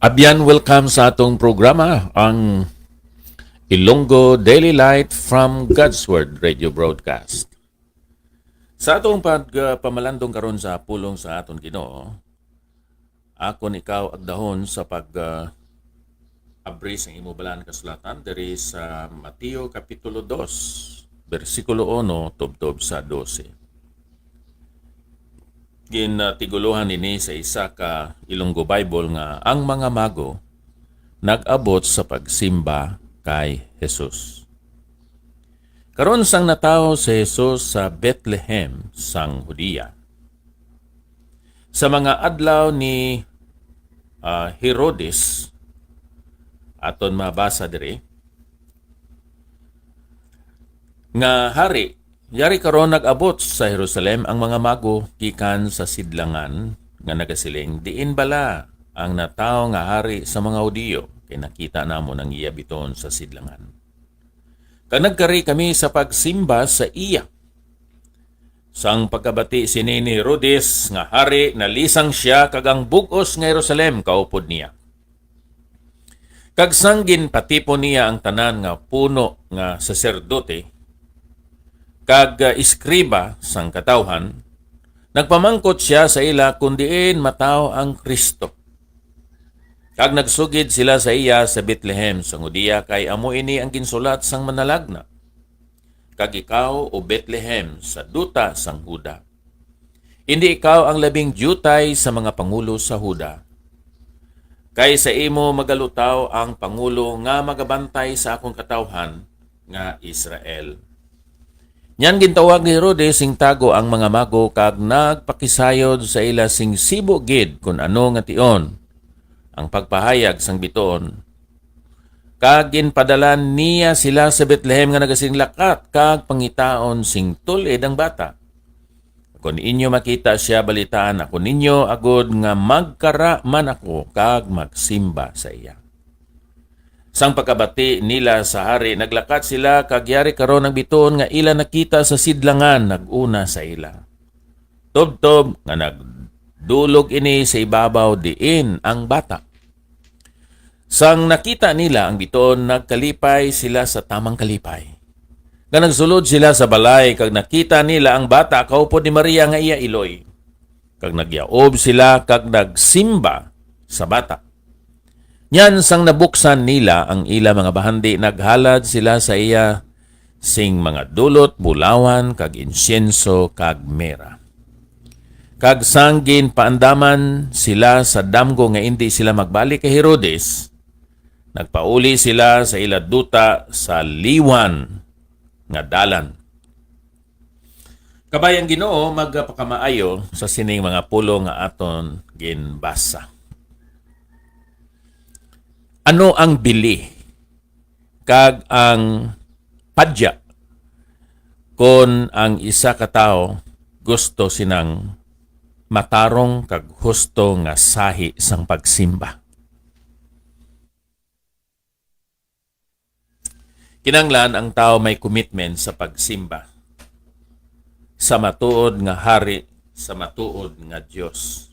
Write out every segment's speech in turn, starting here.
Abyan, welcome sa atong programa, ang Ilonggo Daily Light from God's Word Radio Broadcast. Sa atong pagpamalandong karon sa pulong sa aton Ginoo, akon ikaw agdahon sa abri sa imubalan kasulatan diri sa Mateo Kapitulo 2, versikulo 1 tubtob sa 12. Gintiguluhan nini sa isa ka Ilonggo Bible nga ang mga mago nag-abot sa pagsimba kay Jesus. Karon sang natawo si Jesus sa Bethlehem sang Hudiya. Sa mga adlaw ni Herodes, aton mabasa diri, nga hari, yari karon nag-abot sa Jerusalem ang mga mago gikan sa sidlangan nga nagasiling, diin bala ang natawo nga hari sa mga Hudiyo, kay nakita namo nang iya biton sa sidlangan. Kag nagkari kami sa pagsimba sa iya. Sang pagkabati si ni Herodes nga hari, nalisang siya kag ang bug-os nga Jerusalem kaupod niya. Kag sanggin patipon niya ang tanan nga puno nga saserdote kag iskriba sang katawhan, nagpamangkot siya sa ila kung diin mataw ang Kristo. Kag nagsugid sila sa iya sa Bethlehem sang Hudiya, kay amo ini ang ginsulat sang manalagna. Kag ikaw o Bethlehem sa duta sang Huda, hindi ikaw ang labing diyutay sa mga pangulo sa Huda. Kay sa imo magalutaw ang pangulo nga magabantay sa akong katawhan nga Israel. Nyan gintawag ni Herodes sing tago ang mga mago kag nagpakisayod sa ila sing sibo gid kun ano nga tion ang pagpahayag sang biton. Kag ginpadalan niya sila sa Bethlehem nga nagasing lakat kag pangitaon sing tulid ang bata. Kung inyo makita siya, balitaan ako ninyo agod nga magkara man ako kag magsimba sa iya. Sang pagkabati nila sa hari, naglakat sila kag yari karon ang biton nga ila nakita sa sidlangan, naguna sa ila. Tob-tob nga nagdulog ini sa ibabaw diin ang bata. Sang nakita nila ang biton, nagkalipay sila sa tamang kalipay. Nga nagsulod sila sa balay kag nakita nila ang bata kaupod ni Maria nga iya iloy. Kag nagyaob sila kag nagsimba sa bata. Nyan sang nabuksan nila ang ila mga bahandi, naghalad sila sa iya sing mga dulot, bulawan, kag insyenso, kag mera. Kag sanggin paandaman sila sa damgo nga hindi sila magbalik kay Herodes, nagpauli sila sa ila duta sa liwan nga dalan. Kabayang Ginoo, magpakamaayo sa sining mga pulo nga aton ginbasa. Ano ang bili kag ang padya kon ang isa ka tawo gusto sinang matarong kag husto nga sahi sang pagsimba? Kinanglan ang tao may commitment sa pagsimba sa matuod nga hari, sa matuod nga Dios.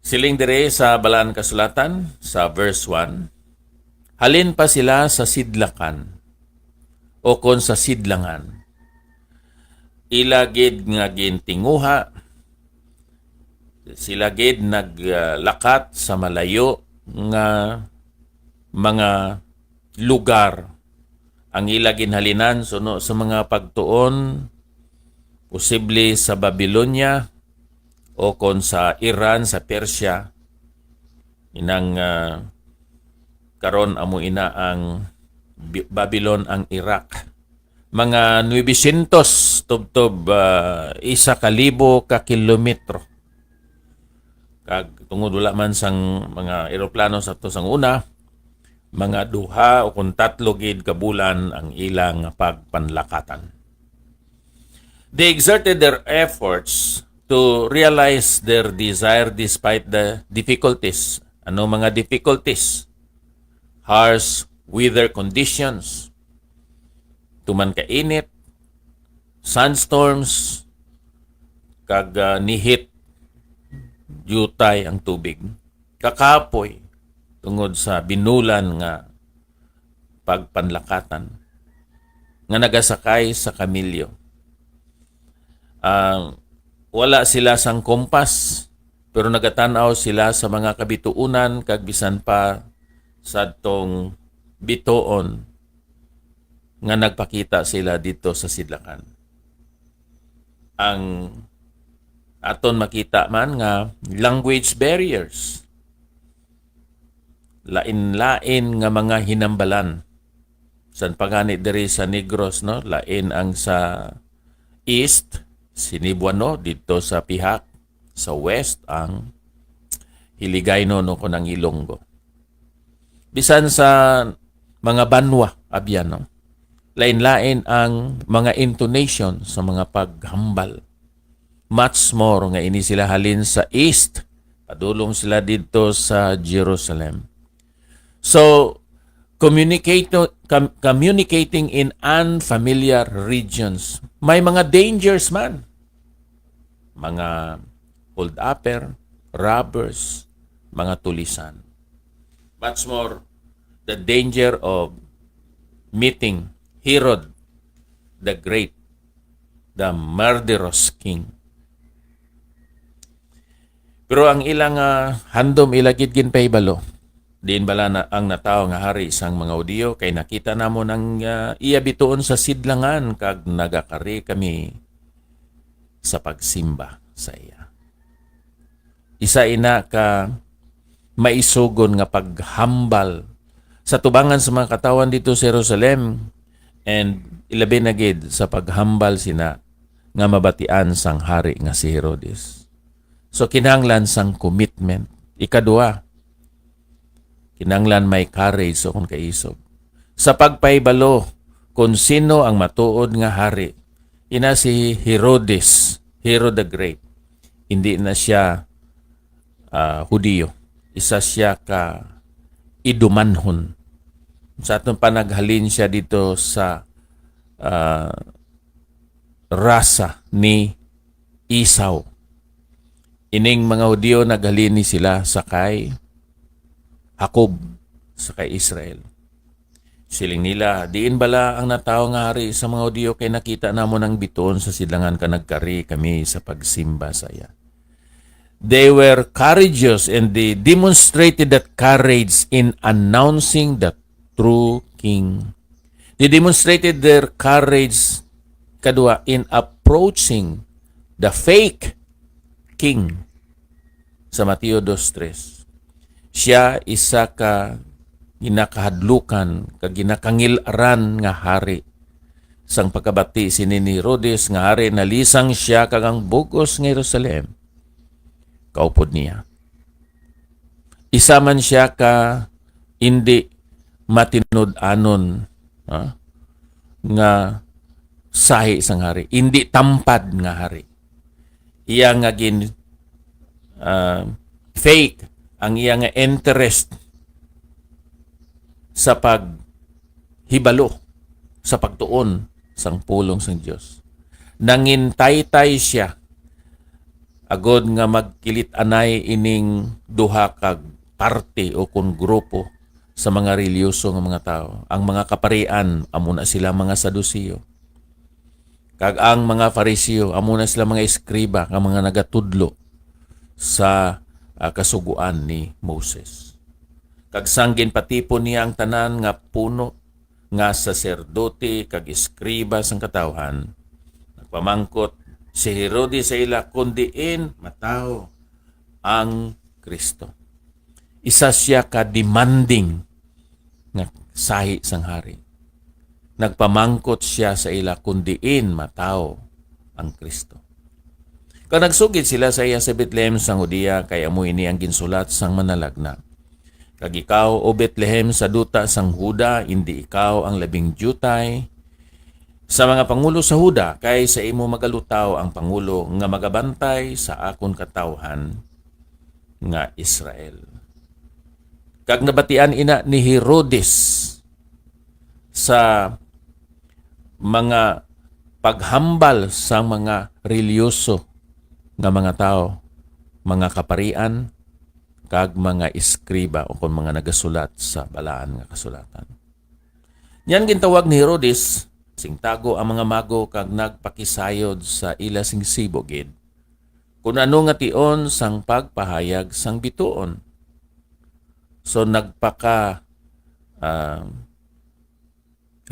Siling dire sa Balaan Kasulatan sa verse 1, halin pa sila sa sidlakan o kon sa sidlangan. Ilagid nga gintinguha, sila gid naglakat sa malayo nga mga lugar. Ang ila ginhalinan suno sa mga pagtuon, posible sa Babylonia, o kon sa Iran, sa Persia, inang karon amo ina ang Babylon ang Iraq. Mga 900 tubtob, 1,000 ka kilometro. Kag tungod wala man sang mga eroplano sa to sang una, mga 2 o kung 3 gid ka bulan ang ilang pagpanlakatan. They exerted their efforts to realize their desire despite the difficulties. Ano mga difficulties? Harsh weather conditions, tuman ka init, sunstorms, kag nihit yutay ang tubig. Kakapoy tungod sa binulan nga pagpanlakatan nga nagasakay sa kamilyo. Wala sila sang kompas, pero nagatanaw sila sa mga kabituunan kag bisan pa sa tong bituon nga nagpakita sila dito sa sidlakan. Ang aton makita man nga language barriers, lain-lain nga mga hinambalan. San pagani diri sa Negros, no? Lain ang sa east, Sinibuano, dito sa Pihak. Sa west, ang Hiligayno no kunang Ilonggo. Bisan sa mga banwa, abyan, no? Lain-lain ang mga intonation sa mga paghambal. Much more nga ini sila halin sa east, padulong sila dito sa Jerusalem. So, communicating in unfamiliar regions. May mga dangers man. Mga hold-upper, robbers, mga tulisan. Much more, the danger of meeting Herod the Great, the murderous king. Pero ang ilang handom ilagid ginpaybalo, diin bala na ang natawo nga hari sang mga Hudiyo kay nakita namon ang iya bituon sa sidlangan kag nagakari kami sa pagsimba sa iya. Isa ina ka maisugon nga paghambal sa tubangan sa mga katawan dito sa Jerusalem, and ilabi na gid sa paghambal sina nga mabatian sang hari nga si Herodes. So kinahanglan sang commitment. Ikadua, kinahanglan may courage o kung kaisog. Sa pagpaybalo kung sino ang matuod nga hari, ina si Herodes, Herod the Great. Hindi na siya Hudiyo. Isa siya ka idumanhon. Sa atong panaghalin siya dito sa rasa ni Esau. Ining mga Hudiyo naghalin ni sila sa kay Jacob, sa kay Israel. Siling nila, diin bala ang natawo nga hari sa mga Hudiyo kay nakita namon ang bituon sa sidlangan ka nagkari kami sa pagsimba sa iya. They were courageous and they demonstrated that courage in announcing the true king. They demonstrated their courage, kadua, in approaching the fake king. Sa Mateo 2:3. Siya isa ka ginakahadlukan, ka ginakangilaran nga hari. Sang pagkabati sini ni Herodes nga hari, nalisang siya kagang bugos ng Jerusalem. Kaupod niya. Isa man siya ka hindi matinud-anon nga sahi sang hari. Hindi tampad nga hari. Iya nga gin fake ang iya nga interest sa paghibalo, sa pagtuon sang pulong sang Dios. Nangintay-tay siya agod nga magkilit-anay ining duha kag parte o kun grupo sa mga reliyoso nga mga tao. Ang mga kaparian, amo na sila mga Sadusiyo. Kag ang mga Fariseo, amo na sila mga eskriba, nga mga nagatudlo sa kasuguan ni Moses. Kag sanggin patipon niya ang tanan nga puno nga saserdote kag eskriba sang katawhan. Nagpamangkot si Herodes sa ila kundiin mataw ang Kristo. Isa siya ka demanding nga sahi sang hari. Nagpamangkot siya sa ila kundiin mataw ang Kristo. Kung nagsugid sila sa iya sa Bethlehem sang Judea, kay amo ini ang ginsulat sang manalagna. Kag ikaw o Bethlehem sa duta sang Huda, hindi ikaw ang labing jutay sa mga pangulo sa Huda, kay sa imo magalutaw ang pangulo nga magabantay sa akon katawhan nga Israel. Kag nabatian ina ni Herodes sa mga paghambal sa mga reliyoso nga mga tao, mga kaparian kag mga iskriba o kung mga nagasulat sa balaan nga kasulatan. Yan gintawag ni Herodes, singtago ang mga mago kag nagpakisayod sa ila sing sibogid. Kung ano nga tion sang pagpahayag sang bituon. So nagpaka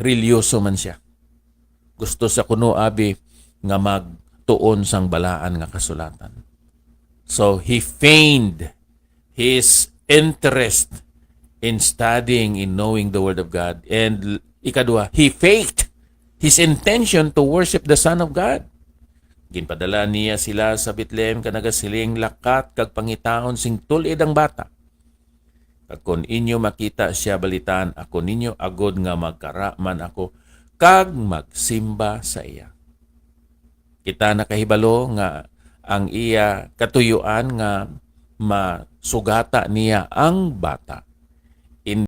religyoso man siya. Gusto sa kuno abi nga magtuon sang balaan nga kasulatan. So he feigned his interest in studying, in knowing the Word of God. And ikadua, he faked his intention to worship the Son of God. Ginpadala niya sila sa Bethlehem kanagasiling lakat kag pangitaon sing tulid ang bata. Kag kun inyo makita siya balitaan, ako ninyo agod nga magkaraman ako kag magsimba sa iya. Kita nakahibalo nga ang iya katuyuan nga masugata niya ang bata.